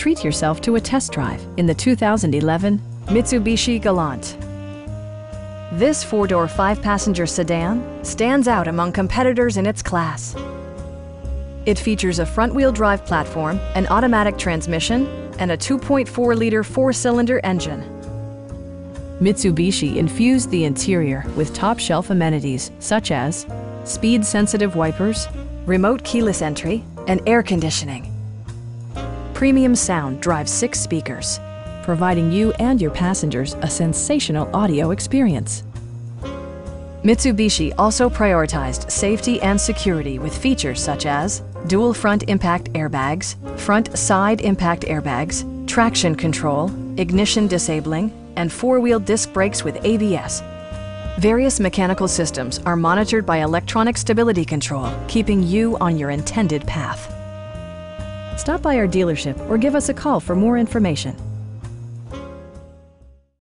treat yourself to a test drive in the 2011 Mitsubishi Galant. This four-door, five-passenger sedan stands out among competitors in its class. It features a front-wheel drive platform, an automatic transmission, and a 2.4-liter four-cylinder engine. Mitsubishi infused the interior with top-shelf amenities such as speed-sensitive wipers, remote keyless entry, and air conditioning. Premium sound drives 6 speakers, providing you and your passengers a sensational audio experience. Mitsubishi also prioritized safety and security with features such as dual front impact airbags, front side impact airbags, traction control, ignition disabling, and four-wheel disc brakes with ABS. Various mechanical systems are monitored by electronic stability control, keeping you on your intended path. Stop by our dealership or give us a call for more information.